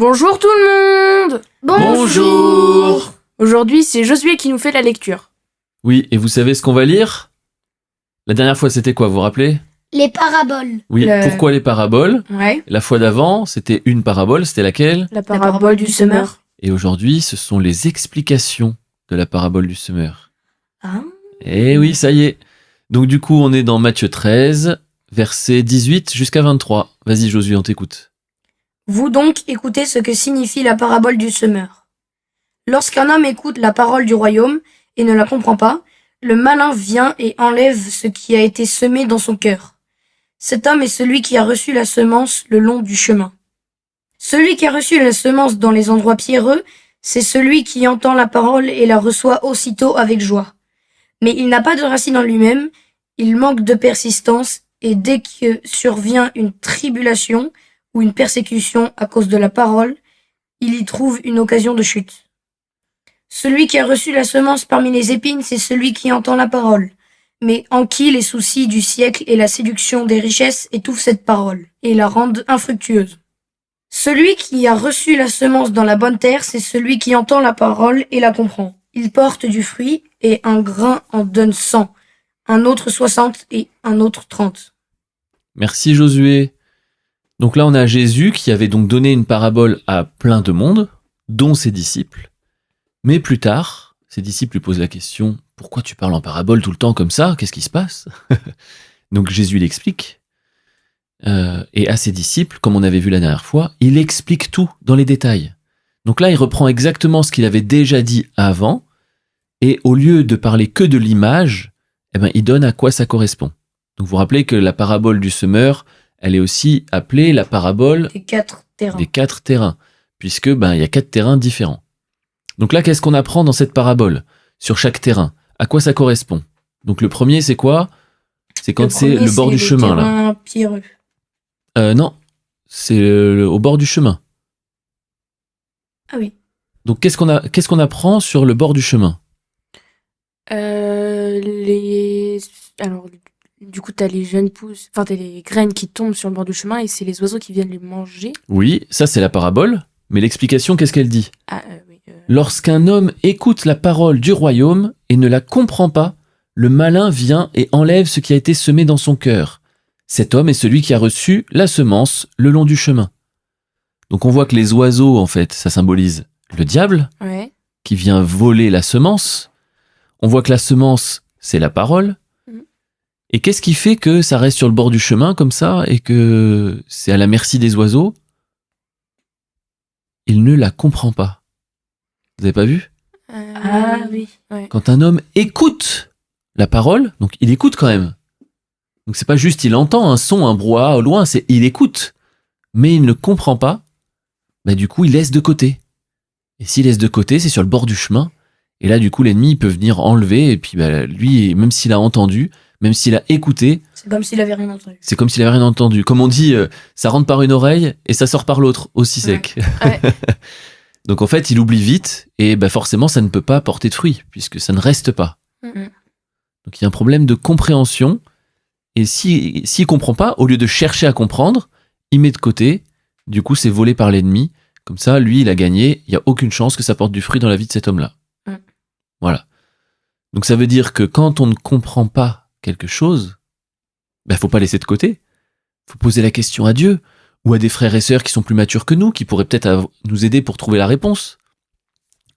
Bonjour tout le monde! Bonjour! Aujourd'hui, c'est Josué qui nous fait la lecture. Oui, et vous savez ce qu'on va lire? La dernière fois, c'était quoi, vous vous rappelez? Les paraboles. Oui, pourquoi les paraboles? Ouais. La fois d'avant, c'était une parabole, c'était laquelle? La parabole du semeur. Et aujourd'hui, ce sont les explications de la parabole du semeur. Ah. Eh oui, ça y est. Donc du coup, on est dans Matthieu 13, versets 18 jusqu'à 23. Vas-y Josué, on t'écoute. Vous donc écoutez ce que signifie la parabole du semeur. Lorsqu'un homme écoute la parole du royaume et ne la comprend pas, le malin vient et enlève ce qui a été semé dans son cœur. Cet homme est celui qui a reçu la semence le long du chemin. Celui qui a reçu la semence dans les endroits pierreux, c'est celui qui entend la parole et la reçoit aussitôt avec joie. Mais il n'a pas de racine en lui-même, il manque de persistance, et dès que survient une tribulation ou une persécution à cause de la parole, il y trouve une occasion de chute. Celui qui a reçu la semence parmi les épines, c'est celui qui entend la parole, mais en qui les soucis du siècle et la séduction des richesses étouffent cette parole et la rendent infructueuse. Celui qui a reçu la semence dans la bonne terre, c'est celui qui entend la parole et la comprend. Il porte du fruit, et un grain en donne 100, un autre 60 et un autre 30. Merci Josué. Donc là, on a Jésus qui avait donc donné une parabole à plein de monde, dont ses disciples. Mais plus tard, ses disciples lui posent la question « Pourquoi tu parles en parabole tout le temps comme ça? Qu'est-ce qui se passe ?» Donc Jésus l'explique. Et à ses disciples, comme on avait vu la dernière fois, il explique tout dans les détails. Donc là, il reprend exactement ce qu'il avait déjà dit avant, et au lieu de parler que de l'image, il donne à quoi ça correspond. Donc vous vous rappelez que la parabole du semeur, elle est aussi appelée la parabole Des 4 terrains. des 4 terrains, puisque il y a 4 terrains différents. Donc là, qu'est-ce qu'on apprend dans cette parabole sur chaque terrain? À quoi ça correspond? Donc le premier, c'est quoi? C'est quand c'est le bord du chemin là. Pierreux. Non, c'est au bord du chemin. Ah oui. Donc qu'est-ce qu'on apprend sur le bord du chemin? Alors, du coup, t'as les jeunes pousses, enfin, t'as les graines qui tombent sur le bord du chemin et c'est les oiseaux qui viennent les manger. Oui, ça c'est la parabole, mais l'explication, qu'est-ce qu'elle dit? Oui. Lorsqu'un homme écoute la parole du royaume et ne la comprend pas, le malin vient et enlève ce qui a été semé dans son cœur. Cet homme est celui qui a reçu la semence le long du chemin. Donc on voit que les oiseaux, en fait, ça symbolise le diable, Ouais. qui vient voler la semence. On voit que la semence, c'est la parole. Et qu'est-ce qui fait que ça reste sur le bord du chemin comme ça et que c'est à la merci des oiseaux? Il ne la comprend pas. Vous avez pas vu? Ah oui. Ouais. Quand un homme écoute la parole, donc il écoute quand même. Donc c'est pas juste il entend un son, un brouhaha au loin, c'est il écoute. Mais il ne comprend pas. Du coup, il laisse de côté. Et s'il laisse de côté, c'est sur le bord du chemin. Et là, du coup, l'ennemi peut venir enlever. Et puis, lui, même s'il a entendu, même s'il a écouté, C'est comme s'il avait rien entendu. c'est comme s'il avait rien entendu. Comme on dit, ça rentre par une oreille et ça sort par l'autre, aussi sec. Ouais. Donc en fait, il oublie vite et forcément, ça ne peut pas porter de fruits puisque ça ne reste pas. Mhm. Donc il y a un problème de compréhension. Et s'il comprend pas, au lieu de chercher à comprendre, il met de côté. Du coup, c'est volé par l'ennemi. Comme ça, lui, il a gagné. Il n'y a aucune chance que ça porte du fruit dans la vie de cet homme-là. Voilà. Donc ça veut dire que quand on ne comprend pas quelque chose, faut pas laisser de côté. Faut poser la question à Dieu ou à des frères et sœurs qui sont plus matures que nous, qui pourraient peut-être nous aider pour trouver la réponse.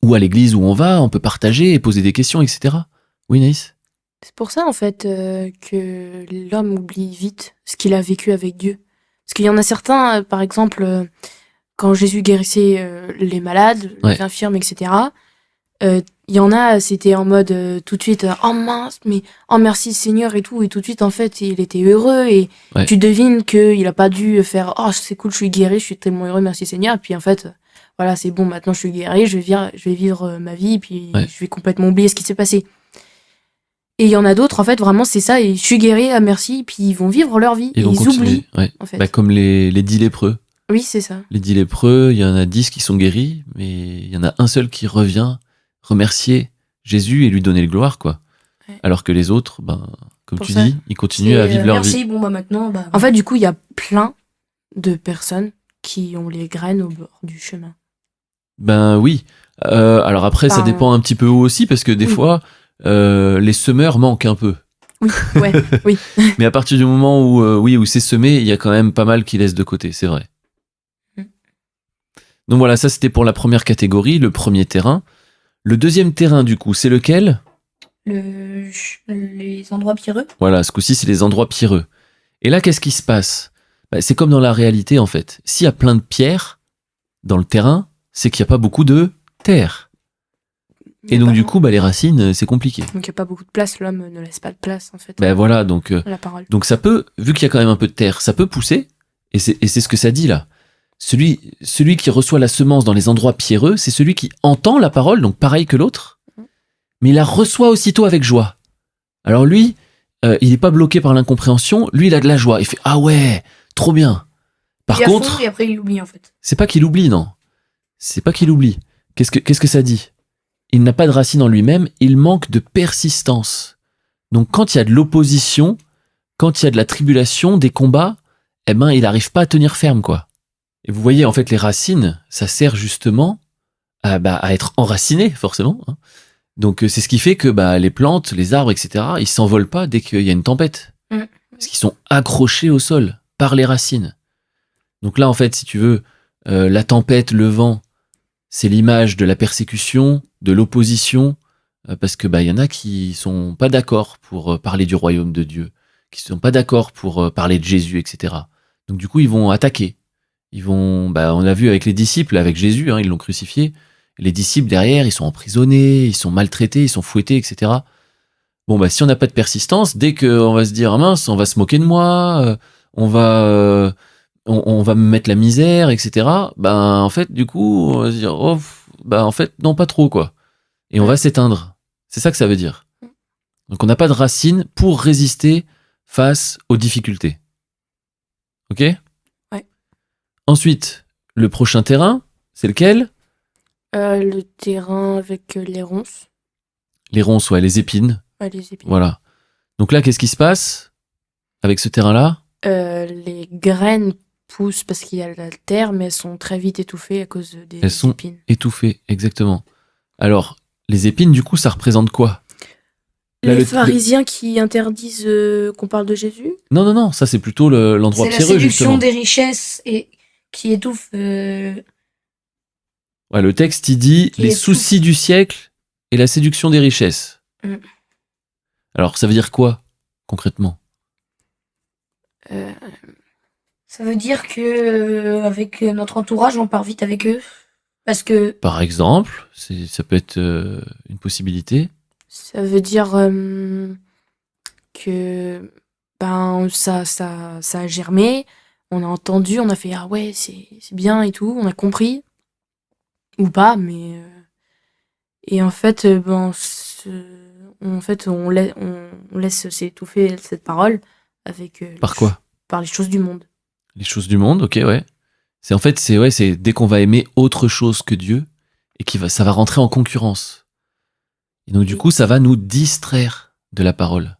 Ou à l'église où on va, on peut partager et poser des questions, etc. Oui, Naïs? C'est pour ça, en fait, que l'homme oublie vite ce qu'il a vécu avec Dieu. Parce qu'il y en a certains, par exemple, quand Jésus guérissait les malades, les infirmes, etc., il y en a, c'était en mode tout de suite « Oh mince, mais oh merci Seigneur » et tout. Et tout de suite, en fait, il était heureux. Et tu devines qu'il a pas dû faire « Oh, c'est cool, je suis guéri, je suis tellement heureux, merci Seigneur ». Et puis en fait, voilà, c'est bon, maintenant je suis guéri, je vais vivre ma vie, puis je vais complètement oublier ce qui s'est passé. Et il y en a d'autres, en fait, vraiment, c'est ça, et je suis guéri, merci, puis ils vont vivre leur vie. Ils oublient, en fait. Comme les 10 lépreux. Oui, c'est ça. Les 10 lépreux, il y en a 10 qui sont guéris, mais il y en a un seul qui revient remercier Jésus et lui donner le gloire, quoi. Ouais. Alors que les autres, comme pour tu ça, dis, ils continuent à vivre leur merci, vie. Bon, maintenant... En fait, du coup, il y a plein de personnes qui ont les graines au bord du chemin. Ben oui. Alors après, ça Enfin, dépend un petit peu où aussi, parce que des oui. fois, les semeurs manquent un peu. Oui, ouais, oui. Mais à partir du moment où c'est semé, il y a quand même pas mal qui laissent de côté, c'est vrai. Mm. Donc voilà, ça c'était pour la première catégorie, le premier terrain. Le deuxième terrain, du coup, c'est lequel ? Les endroits pierreux. Voilà, ce coup-ci, c'est les endroits pierreux. Et là, qu'est-ce qui se passe ? C'est comme dans la réalité, en fait. S'il y a plein de pierres dans le terrain, c'est qu'il n'y a pas beaucoup de terre. Et donc, du coup, les racines, c'est compliqué. Donc il n'y a pas beaucoup de place, l'homme ne laisse pas de place en fait Voilà, donc à la parole. ça peut, vu qu'il y a quand même un peu de terre, ça peut pousser, et c'est ce que ça dit là. Celui qui reçoit la semence dans les endroits pierreux, c'est celui qui entend la parole, donc pareil que l'autre, mais il la reçoit aussitôt avec joie. Alors lui, il n'est pas bloqué par l'incompréhension, lui il a de la joie, il fait « Ah ouais, trop bien !» Par Et à contre, fond, et après il l'oublie en fait. c'est pas qu'il oublie, non. C'est pas qu'il oublie. Qu'est-ce que ça dit ? Il n'a pas de racine en lui-même, il manque de persistance. Donc quand il y a de l'opposition, quand il y a de la tribulation, des combats, il n'arrive pas à tenir ferme, quoi. Et vous voyez, en fait, les racines, ça sert justement à être enraciné, forcément. Hein. Donc c'est ce qui fait que les plantes, les arbres, etc., ils s'envolent pas dès qu'il y a une tempête. Parce qu'ils sont accrochés au sol par les racines. Donc là, en fait, si tu veux, la tempête, le vent, c'est l'image de la persécution, de l'opposition, parce que y en a qui sont pas d'accord pour parler du royaume de Dieu, qui sont pas d'accord pour parler de Jésus, etc. Donc du coup, ils vont attaquer. Ils vont, on l'a vu avec les disciples, avec Jésus, hein, ils l'ont crucifié. Les disciples derrière, ils sont emprisonnés, ils sont maltraités, ils sont fouettés, etc. Bon, si on n'a pas de persistance, dès qu'on va se dire, ah mince, on va se moquer de moi, on va me mettre la misère, etc. En fait, du coup, on va se dire, en fait, non, pas trop, quoi. Et on va s'éteindre. C'est ça que ça veut dire. Donc, on n'a pas de racines pour résister face aux difficultés. Ok ? Ouais. Ensuite, le prochain terrain, c'est lequel ? Le terrain avec les ronces. Les ronces, ouais, les épines. Ouais, les épines. Voilà. Donc là, qu'est-ce qui se passe avec ce terrain-là ? Les graines poussent parce qu'il y a la terre, mais elles sont très vite étouffées à cause des Elles sont épines. étouffées, exactement. Alors, les épines, du coup, ça représente quoi ? Là, Les pharisiens qui interdisent qu'on parle de Jésus ? Non, ça c'est plutôt l'endroit pierreux, C'est la justement. séduction des richesses et qui étouffe. Ouais, le texte, il dit les soucis du siècle et la séduction des richesses. Alors, ça veut dire quoi, concrètement ? Ça veut dire que avec notre entourage, on part vite avec eux. Parce que. Par exemple, ça peut être une possibilité. Ça veut dire que ça a germé, on a entendu, on a fait ah ouais c'est bien et tout, on a compris ou pas, mais et en fait on laisse s'étouffer cette parole avec Par quoi ? par les choses du monde. Les choses du monde, ok, ouais. C'est dès qu'on va aimer autre chose que Dieu et ça va rentrer en concurrence. Et donc du coup, ça va nous distraire de la parole.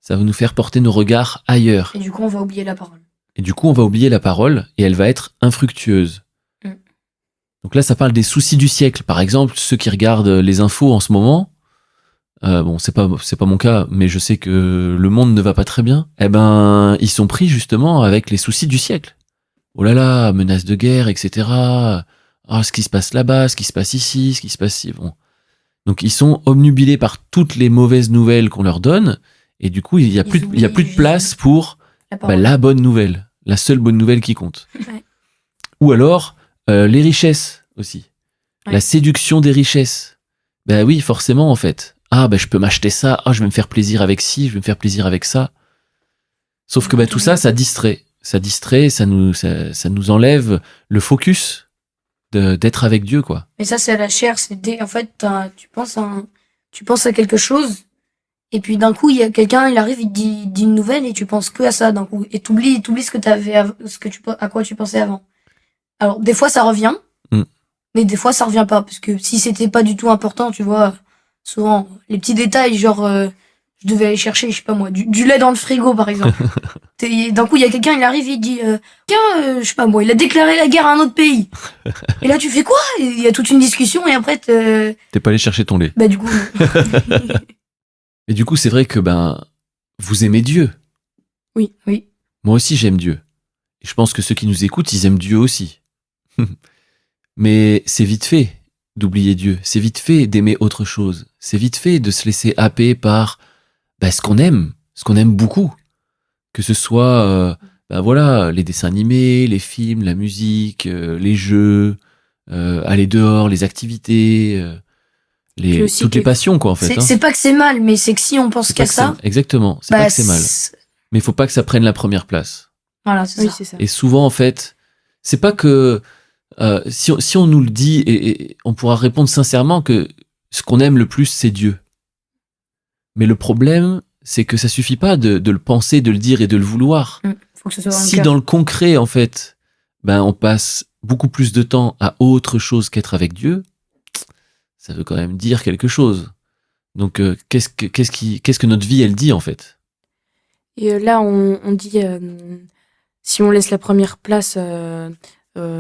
Ça va nous faire porter nos regards ailleurs. Et du coup, on va oublier la parole. Et du coup, on va oublier la parole et elle va être infructueuse. Donc là, ça parle des soucis du siècle. Par exemple, ceux qui regardent les infos en ce moment, c'est pas mon cas, mais je sais que le monde ne va pas très bien. Ils sont pris justement avec les soucis du siècle. Oh là là, menace de guerre, etc. Ce qui se passe là-bas, ce qui se passe ici, ce qui se passe ici. Bon. Donc ils sont obnubilés par toutes les mauvaises nouvelles qu'on leur donne, et du coup il y a plus de place pour la bonne nouvelle, la seule bonne nouvelle qui compte. Ouais. Ou alors les richesses aussi, la séduction des richesses. Oui, forcément en fait. Je peux m'acheter ça, je vais me faire plaisir avec ci, je vais me faire plaisir avec ça. Sauf que tout ça, ça distrait, ça nous enlève le focus d'être avec Dieu, quoi. Mais ça, c'est à la chair. En fait, tu penses à quelque chose, et puis d'un coup, il y a quelqu'un, il arrive, il te dit une nouvelle, et tu penses que à ça d'un coup, et t'oublies ce que à quoi tu pensais avant. Alors, des fois, ça revient, mais des fois, ça revient pas, parce que si c'était pas du tout important, tu vois, souvent, les petits détails, genre, je devais aller chercher, je sais pas moi, du lait dans le frigo, par exemple. D'un coup, il y a quelqu'un, il arrive, il dit, je sais pas moi, il a déclaré la guerre à un autre pays. Et là, tu fais quoi? Il y a toute une discussion et après, T'es pas allé chercher ton lait. bah du coup, non. Et du coup, c'est vrai que vous aimez Dieu. Oui. Moi aussi, j'aime Dieu. Et je pense que ceux qui nous écoutent, ils aiment Dieu aussi. Mais c'est vite fait d'oublier Dieu. C'est vite fait d'aimer autre chose. C'est vite fait de se laisser happer par ce qu'on aime beaucoup. Que ce soit les dessins animés, les films, la musique, les jeux, aller dehors, les activités, toutes les passions, quoi, en fait. C'est pas que c'est mal, mais c'est que si on pense qu'à ça. Exactement, c'est pas que c'est mal. Mais il faut pas que ça prenne la première place. Voilà, c'est ça. Et souvent, en fait, c'est pas que si on nous le dit, et on pourra répondre sincèrement que ce qu'on aime le plus, c'est Dieu. Mais le problème, c'est que ça suffit pas de le penser, de le dire et de le vouloir. Faut que ce soit dans le Si cœur. dans le concret, en fait, on passe beaucoup plus de temps à autre chose qu'être avec Dieu, ça veut quand même dire quelque chose. Donc, qu'est-ce que notre vie, elle dit, en fait? Et là, on dit, si on laisse la première place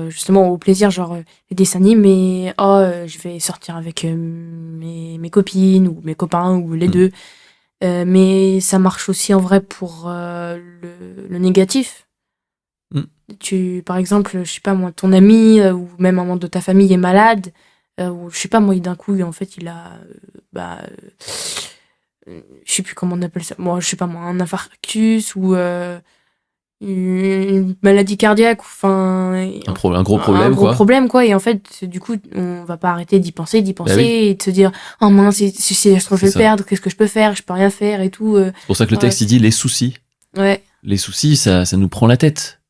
justement au plaisir, genre les dessins animés, je vais sortir avec mes copines ou mes copains ou les deux. Mais ça marche aussi en vrai pour le négatif. Par exemple, je sais pas moi, ton ami ou même un membre de ta famille est malade, ou je sais pas moi, d'un coup, en fait, il a, je sais plus comment on appelle ça, moi, je sais pas moi, un infarctus ou une maladie cardiaque, enfin un gros problème, un gros problème quoi. Et en fait, du coup, on va pas arrêter d'y penser et de se dire oh mince, si je vais le perdre, qu'est-ce que je peux faire, je peux rien faire et tout. C'est pour ça que le texte il dit les soucis. Ouais. Les soucis, ça nous prend la tête.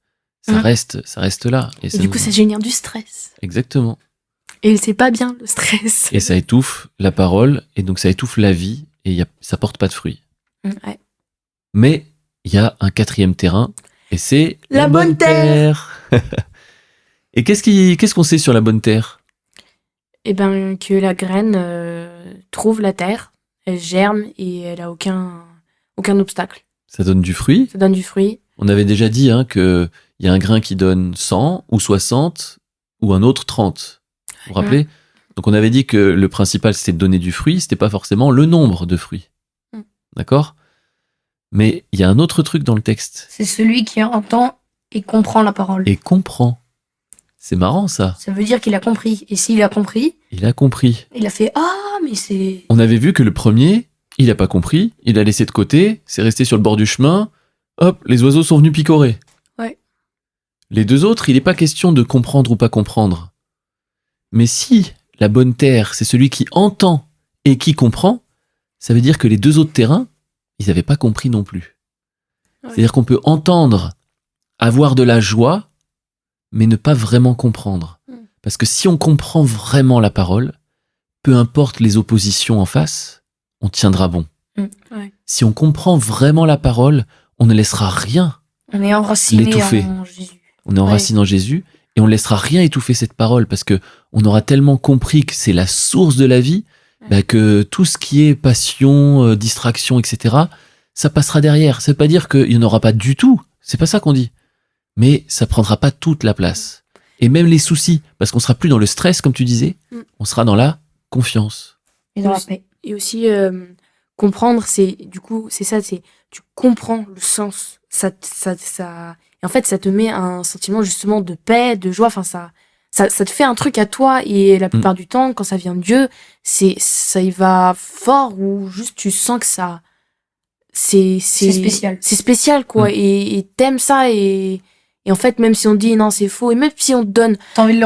Ça reste là. Et du coup, ça génère du stress. Exactement. Et c'est pas bien le stress. Et ça étouffe la parole et donc ça étouffe la vie et ça porte pas de fruits. Ouais. Mais il y a un quatrième terrain. Et c'est la bonne terre. Et qu'est-ce qu'on sait sur la bonne terre? Eh ben, que la graine trouve la terre, elle germe et elle a aucun obstacle. Ça donne du fruit. Ça donne du fruit. On avait déjà dit que il y a un grain qui donne 100 ou 60 ou un autre 30. Vous vous rappelez? Donc on avait dit que le principal c'était de donner du fruit, c'était pas forcément le nombre de fruits. D'accord? Mais il y a un autre truc dans le texte. C'est celui qui entend et comprend la parole. Et comprend. C'est marrant ça. Ça veut dire qu'il a compris. Et s'il a compris... Il a compris. Il a fait « Ah, mais c'est... » On avait vu que le premier, il a pas compris, il a laissé de côté, c'est resté sur le bord du chemin, hop, les oiseaux sont venus picorer. Ouais. Les deux autres, il n'est pas question de comprendre ou pas comprendre. Mais si la bonne terre, c'est celui qui entend et qui comprend, ça veut dire que les deux autres terrains, ils n'avaient pas compris non plus. Ouais. C'est-à-dire qu'on peut entendre, avoir de la joie, mais ne pas vraiment comprendre. Parce que si on comprend vraiment la parole, peu importe les oppositions en face, on tiendra bon. Ouais. Si on comprend vraiment la parole, on ne laissera rien on est enraciné l'étouffer. En Jésus. On est enraciné en Jésus et on ne laissera rien étouffer cette parole parce que on aura tellement compris que c'est la source de la vie que tout ce qui est passion, distraction, etc., ça passera derrière. Ça veut pas dire qu'il n'y en aura pas du tout. C'est pas ça qu'on dit. Mais ça prendra pas toute la place. Et même les soucis, parce qu'on sera plus dans le stress, comme tu disais, on sera dans la confiance. Et dans la paix. Et aussi, comprendre, c'est ça, c'est tu comprends le sens. Ça, et en fait, ça te met un sentiment justement de paix, de joie. Enfin, ça te fait un truc à toi. Et la plupart du temps, quand ça vient de Dieu, ça y va fort ou juste tu sens que ça, c'est spécial. C'est spécial, quoi. Et t'aimes ça et en fait, même si on dit non, c'est faux, et même si on te donne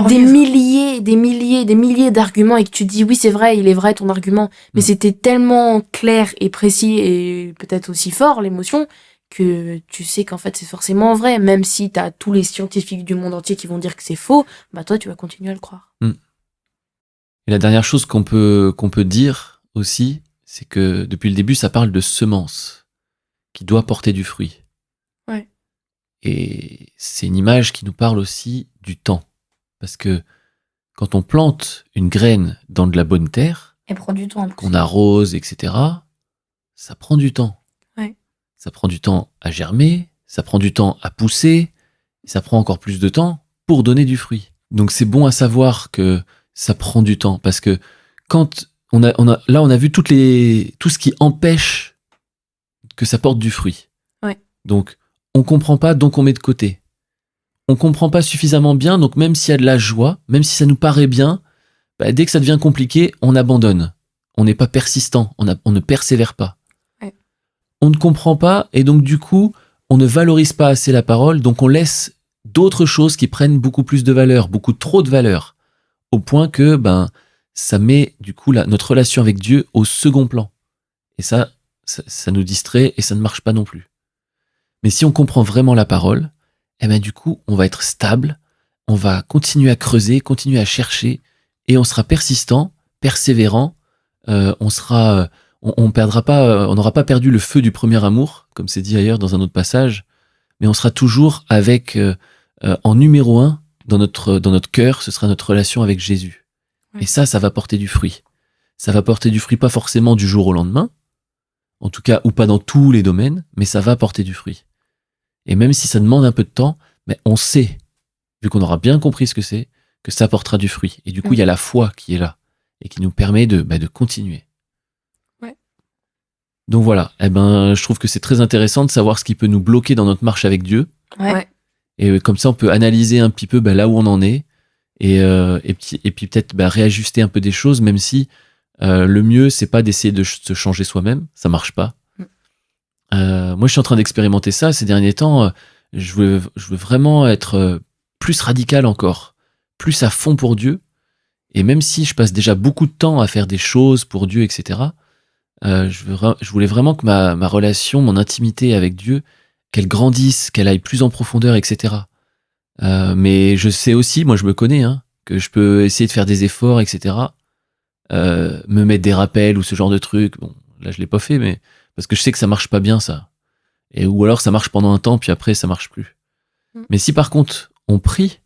des milliers d'arguments et que tu dis oui, c'est vrai, il est vrai ton argument, mais c'était tellement clair et précis et peut-être aussi fort, l'émotion, que tu sais qu'en fait, c'est forcément vrai. Même si t'as tous les scientifiques du monde entier qui vont dire que c'est faux, bah toi, tu vas continuer à le croire. Et la dernière chose qu'on peut dire aussi, c'est que depuis le début, ça parle de semence qui doit porter du fruit. Ouais. Et c'est une image qui nous parle aussi du temps. Parce que quand on plante une graine dans de la bonne terre, elle prend du temps. qu'on arrose, etc., ça prend du temps. Ouais. Ça prend du temps à germer, ça prend du temps à pousser, et ça prend encore plus de temps pour donner du fruit. Donc c'est bon à savoir que ça prend du temps, parce que quand on a vu tout ce qui empêche que ça porte du fruit. Ouais. Donc on comprend pas, donc on met de côté. On comprend pas suffisamment bien, donc même s'il y a de la joie, même si ça nous paraît bien, dès que ça devient compliqué, on abandonne. On n'est pas persistant, on ne persévère pas. Ouais. On ne comprend pas, et donc du coup, on ne valorise pas assez la parole, donc on laisse d'autres choses qui prennent beaucoup plus de valeur, beaucoup trop de valeur, au point que ça met du coup notre relation avec Dieu au second plan. Et ça nous distrait et ça ne marche pas non plus. Mais si on comprend vraiment la parole, du coup, on va être stable, on va continuer à creuser, continuer à chercher, et on sera persistant, persévérant, on perdra pas, on n'aura pas perdu le feu du premier amour, comme c'est dit ailleurs dans un autre passage, mais on sera toujours avec, en numéro 1, dans notre cœur, ce sera notre relation avec Jésus. Ouais. Et ça va porter du fruit. Ça va porter du fruit, pas forcément du jour au lendemain, en tout cas, ou pas dans tous les domaines, mais ça va porter du fruit. Et même si ça demande un peu de temps, mais on sait, vu qu'on aura bien compris ce que c'est, que ça portera du fruit. Et du coup, il y a la foi qui est là et qui nous permet de continuer. Ouais. Donc voilà, je trouve que c'est très intéressant de savoir ce qui peut nous bloquer dans notre marche avec Dieu. Ouais. Et comme ça, on peut analyser un petit peu là où on en est et puis peut-être réajuster un peu des choses, même si le mieux, c'est pas d'essayer de se changer soi-même, ça marche pas. Moi, je suis en train d'expérimenter ça ces derniers temps. Je veux vraiment être plus radical encore, plus à fond pour Dieu. Et même si je passe déjà beaucoup de temps à faire des choses pour Dieu, etc., je voulais vraiment que ma relation, mon intimité avec Dieu, qu'elle grandisse, qu'elle aille plus en profondeur, etc. Mais je sais aussi, moi je me connais, que je peux essayer de faire des efforts, etc. Me mettre des rappels ou ce genre de trucs. Bon, là je l'ai pas fait, mais parce que je sais que ça marche pas bien, ça. Ou alors ça marche pendant un temps, puis après ça marche plus. Mais si par contre on prie,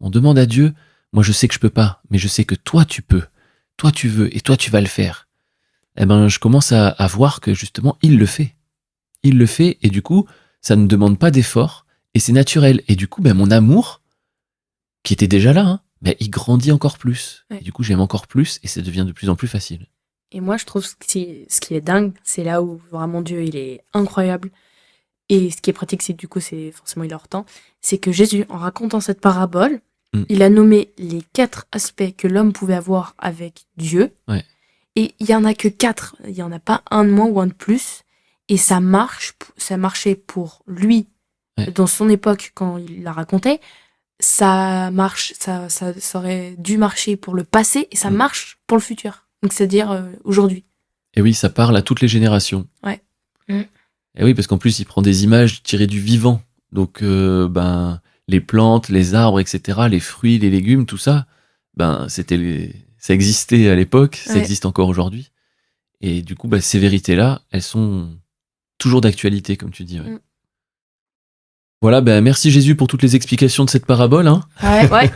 on demande à Dieu, moi je sais que je peux pas, mais je sais que toi tu peux, toi tu veux, et toi tu vas le faire. Je commence à voir que justement il le fait. Il le fait, et du coup ça ne demande pas d'effort, et c'est naturel. Et du coup mon amour, qui était déjà là, il grandit encore plus. Ouais. Et du coup j'aime encore plus, et ça devient de plus en plus facile. Et moi, je trouve que ce qui est dingue, c'est là où vraiment Dieu, il est incroyable. Et ce qui est pratique, c'est du coup, c'est forcément, il a hors temps. C'est que Jésus, en racontant cette parabole, il a nommé les 4 aspects que l'homme pouvait avoir avec Dieu. Ouais. Et il y en a que 4. Il y en a pas un de moins ou un de plus. Et ça marchait pour lui, dans son époque, quand il la racontait. Ça aurait dû marcher pour le passé, et ça marche pour le futur. Donc, c'est-à-dire aujourd'hui. Et oui, ça parle à toutes les générations. Ouais. Et oui, parce qu'en plus, il prend des images tirées du vivant. Donc, les plantes, les arbres, etc., les fruits, les légumes, tout ça, ça existait à l'époque, ça existe encore aujourd'hui. Et du coup, ces vérités-là, elles sont toujours d'actualité, comme tu dis. Ouais. Voilà, merci Jésus pour toutes les explications de cette parabole. Ouais.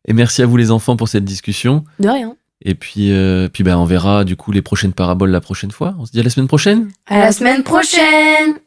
Et merci à vous les enfants pour cette discussion. De rien. Et puis on verra du coup les prochaines paraboles la prochaine fois. On se dit à la semaine prochaine. À la semaine prochaine.